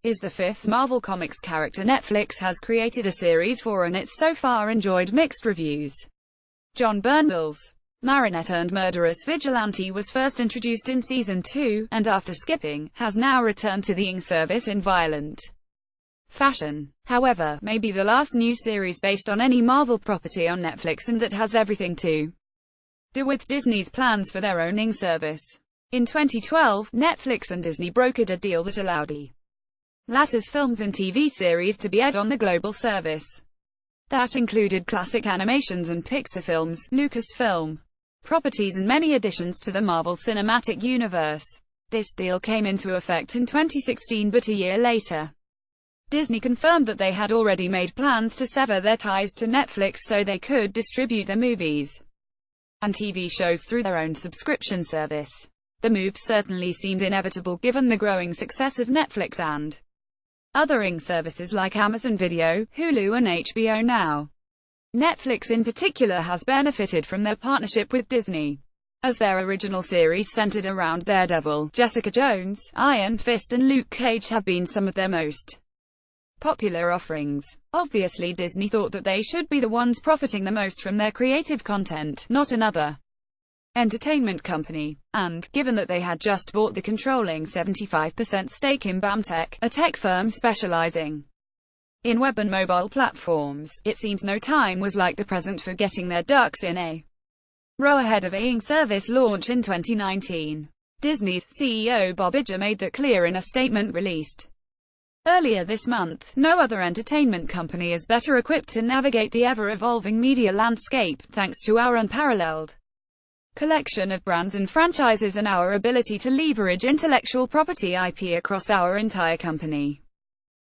is the fifth Marvel Comics character Netflix has created a series for, and it's so far enjoyed mixed reviews. Jon Bernthal's Marinette-turned-murderous vigilante was first introduced in Season 2, and after skipping, has now returned to the Ing service in violent fashion. However, may be the last new series based on any Marvel property on Netflix, and that has everything to do with Disney's plans for their own Ing service. In 2012, Netflix and Disney brokered a deal that allowed the latter's films and TV series to be aired on the global service. That included classic animations and Pixar films, Lucasfilm properties, and many additions to the Marvel Cinematic Universe. This deal came into effect in 2016, but a year later, Disney confirmed that they had already made plans to sever their ties to Netflix so they could distribute their movies and TV shows through their own subscription service. The move certainly seemed inevitable given the growing success of Netflix and other Ing services like Amazon Video, Hulu and HBO Now. Netflix in particular has benefited from their partnership with Disney, as their original series centered around Daredevil, Jessica Jones, Iron Fist and Luke Cage have been some of their most popular offerings. Obviously, Disney thought that they should be the ones profiting the most from their creative content, not another entertainment company. And, given that they had just bought the controlling 75% stake in BAMTech, a tech firm specializing in web and mobile platforms, it seems no time was like the present for getting their ducks in a row ahead of a Ing service launch in 2019. Disney's CEO Bob Iger made that clear in a statement released earlier this month. No other entertainment company is better equipped to navigate the ever-evolving media landscape, thanks to our unparalleled collection of brands and franchises and our ability to leverage intellectual property IP across our entire company.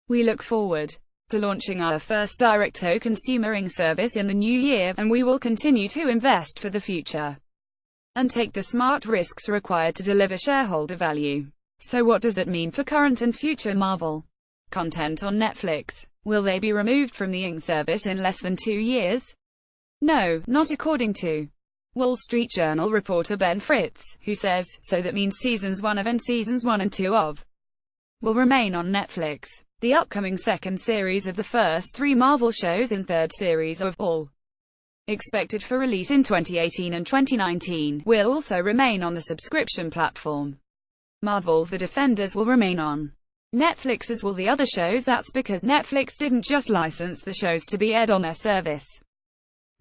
We look forward to launching our first direct-to-consumer Ing service in the new year, and we will continue to invest for the future and take the smart risks required to deliver shareholder value. So what does that mean for current and future Marvel content on Netflix? Will they be removed from the Ing service in less than 2 years? No, not according to Wall Street Journal reporter Ben Fritz, who says, so that means seasons 1 and 2 of will remain on Netflix. The upcoming second series of the first 3 Marvel shows and third series of all, expected for release in 2018 and 2019, will also remain on the subscription platform. Marvel's The Defenders will remain on Netflix, as will the other shows. That's because Netflix didn't just license the shows to be aired on their service,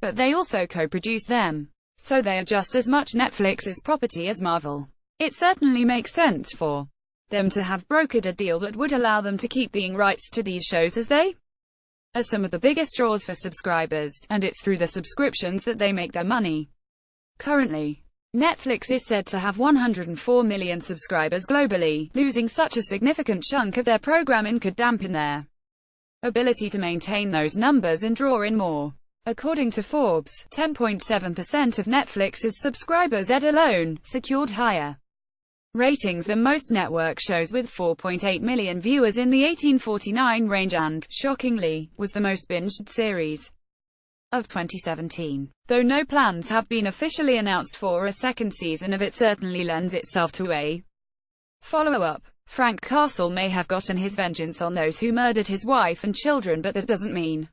but they also co-produce them. So they are just as much Netflix's property as Marvel. It certainly makes sense for them to have brokered a deal that would allow them to keep the Ing rights to these shows, as they are some of the biggest draws for subscribers, and it's through the subscriptions that they make their money. Currently, Netflix is said to have 104 million subscribers globally. Losing such a significant chunk of their programming could dampen their ability to maintain those numbers and draw in more. According to Forbes, 10.7% of Netflix's subscribers alone secured higher ratings than most network shows, with 4.8 million viewers in the 1849 range, and, shockingly, was the most binged series of 2017. Though no plans have been officially announced for a second season of it, certainly lends itself to a follow-up. Frank Castle may have gotten his vengeance on those who murdered his wife and children, but that doesn't mean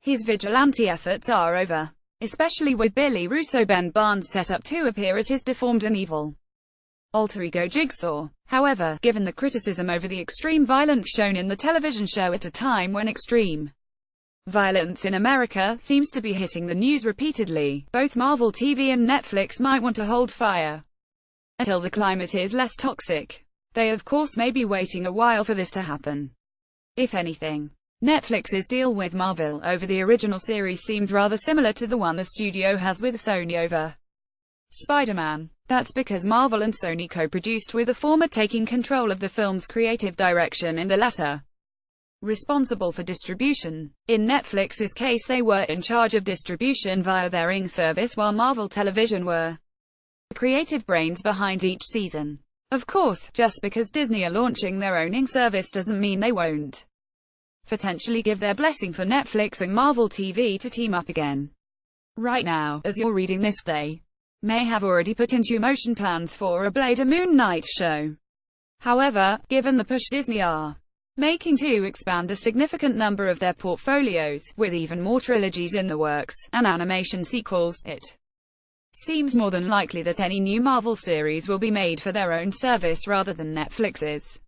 his vigilante efforts are over. Especially with Billy Russo, Ben Barnes set up to appear as his deformed and evil alter ego Jigsaw. However, given the criticism over the extreme violence shown in the television show at a time when extreme violence in America seems to be hitting the news repeatedly, both Marvel TV and Netflix might want to hold fire until the climate is less toxic. They of course may be waiting a while for this to happen. If anything, Netflix's deal with Marvel over the original series seems rather similar to the one the studio has with Sony over Spider-Man. That's because Marvel and Sony co-produced, with the former taking control of the film's creative direction and the latter responsible for distribution. In Netflix's case, they were in charge of distribution via their Ing service, while Marvel Television were the creative brains behind each season. Of course, just because Disney are launching their own Ing service doesn't mean they won't potentially give their blessing for Netflix and Marvel TV to team up again. Right now, as you're reading this, they may have already put into motion plans for a Blade or Moon Knight show. However, given the push Disney are making to expand a significant number of their portfolios, with even more trilogies in the works, and animation sequels. It seems more than likely that any new Marvel series will be made for their own service rather than Netflix's.